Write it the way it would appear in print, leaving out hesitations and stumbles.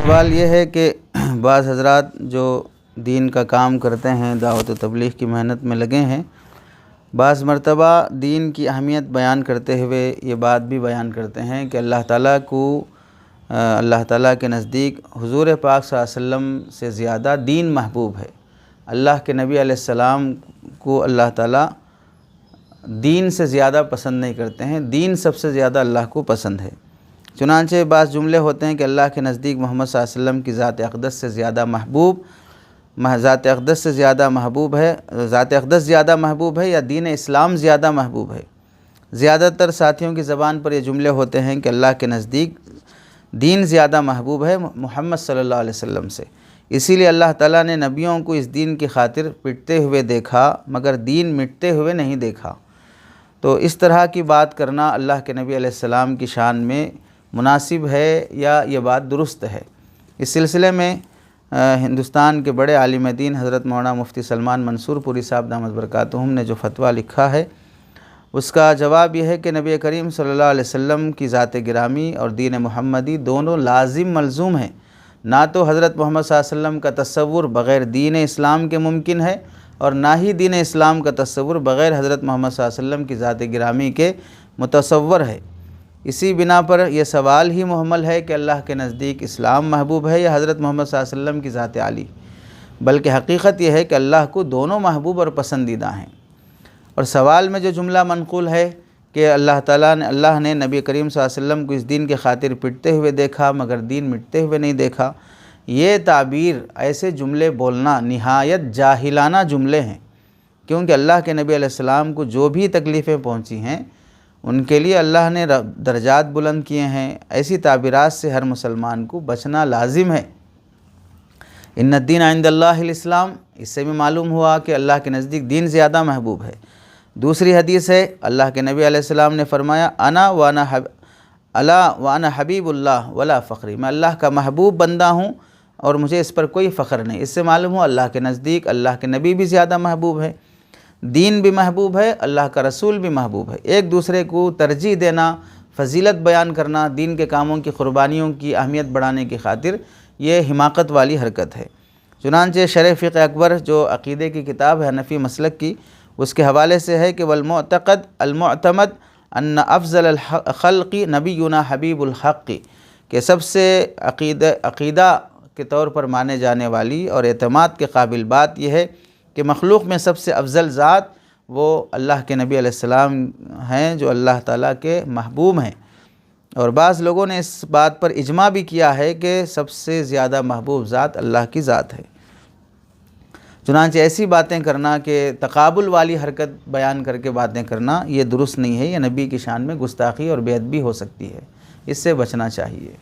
سوال یہ ہے کہ بعض حضرات جو دین کا کام کرتے ہیں، دعوت و تبلیغ کی محنت میں لگے ہیں، بعض مرتبہ دین کی اہمیت بیان کرتے ہوئے یہ بات بھی بیان کرتے ہیں کہ اللہ تعالیٰ کے نزدیک حضور پاک صلی اللہ علیہ وسلم سے زیادہ دین محبوب ہے۔ اللہ کے نبی علیہ السلام کو اللہ تعالیٰ دین سے زیادہ پسند نہیں کرتے ہیں، دین سب سے زیادہ اللہ کو پسند ہے۔ چنانچہ بعض جملے ہوتے ہیں کہ اللہ کے نزدیک محمد صلی اللہ علیہ وسلم کی ذات اقدس سے زیادہ محبوب ذات اقدس زیادہ محبوب ہے یا دین اسلام زیادہ محبوب ہے۔ زیادہ تر ساتھیوں کی زبان پر یہ جملے ہوتے ہیں کہ اللہ کے نزدیک دین زیادہ محبوب ہے محمد صلی اللہ علیہ وسلم سے، اسی لیے اللہ تعالیٰ نے نبیوں کو اس دین کی خاطر پٹتے ہوئے دیکھا مگر دین مٹتے ہوئے نہیں دیکھا۔ تو اس طرح کی بات کرنا اللہ کے نبی علیہ السلام کی شان میں مناسب ہے یا یہ بات درست ہے؟ اس سلسلے میں ہندوستان کے بڑے عالم دین حضرت مولانا مفتی سلمان منصور پوری صاحب دامت برکاتہم نے جو فتویٰ لکھا ہے، اس کا جواب یہ ہے کہ نبی کریم صلی اللہ علیہ وسلم کی ذات گرامی اور دین محمدی دونوں لازم ملزوم ہیں۔ نہ تو حضرت محمد صلی اللہ علیہ وسلم کا تصور بغیر دین اسلام کے ممکن ہے اور نہ ہی دین اسلام کا تصور بغیر حضرت محمد صلی اللہ علیہ وسلم کی ذات گرامی کے متصور ہے۔ اسی بنا پر یہ سوال ہی محمل ہے کہ اللہ کے نزدیک اسلام محبوب ہے یا حضرت محمد صلی اللہ علیہ وسلم کی ذات عالی، بلکہ حقیقت یہ ہے کہ اللہ کو دونوں محبوب اور پسندیدہ ہیں۔ اور سوال میں جو جملہ منقول ہے کہ اللہ نے نبی کریم صلی اللہ علیہ وسلم کو اس دین کے خاطر پٹتے ہوئے دیکھا مگر دین مٹتے ہوئے نہیں دیکھا، یہ تعبیر، ایسے جملے بولنا نہایت جاہلانہ جملے ہیں، کیونکہ اللہ کے نبی علیہ السلام کو جو بھی تکلیفیں پہنچی ہیں ان کے لیے اللہ نے درجات بلند کیے ہیں۔ ایسی تعبیرات سے ہر مسلمان کو بچنا لازم ہے۔ ان الدین عند اللہ الاسلام، اس سے بھی معلوم ہوا کہ اللہ کے نزدیک دین زیادہ محبوب ہے۔ دوسری حدیث ہے، اللہ کے نبی علیہ السلام نے فرمایا انا وانا حبیب اللہ ولا فخری، میں اللہ کا محبوب بندہ ہوں اور مجھے اس پر کوئی فخر نہیں۔ اس سے معلوم ہوا اللہ کے نزدیک اللہ کے نبی بھی زیادہ محبوب ہے، دین بھی محبوب ہے، اللہ کا رسول بھی محبوب ہے۔ ایک دوسرے کو ترجیح دینا، فضیلت بیان کرنا، دین کے کاموں کی قربانیوں کی اہمیت بڑھانے کی خاطر، یہ حماقت والی حرکت ہے۔ چنانچہ شرح فقہ اکبر جو عقیدے کی کتاب ہے حنفی مسلک کی، اس کے حوالے سے ہے کہ والمعتقد المعتمد ان افضل الخلق نبینا حبیب الحق، کہ سب سے عقیدہ کے طور پر مانے جانے والی اور اعتماد کے قابل بات یہ ہے کہ مخلوق میں سب سے افضل ذات وہ اللہ کے نبی علیہ السلام ہیں جو اللہ تعالیٰ کے محبوب ہیں۔ اور بعض لوگوں نے اس بات پر اجماع بھی کیا ہے کہ سب سے زیادہ محبوب ذات اللہ کی ذات ہے۔ چنانچہ ایسی باتیں کرنا کہ تقابل والی حرکت بیان کر کے باتیں کرنا، یہ درست نہیں ہے، یہ نبی کی شان میں گستاخی اور بے ادبی ہو سکتی ہے، اس سے بچنا چاہیے۔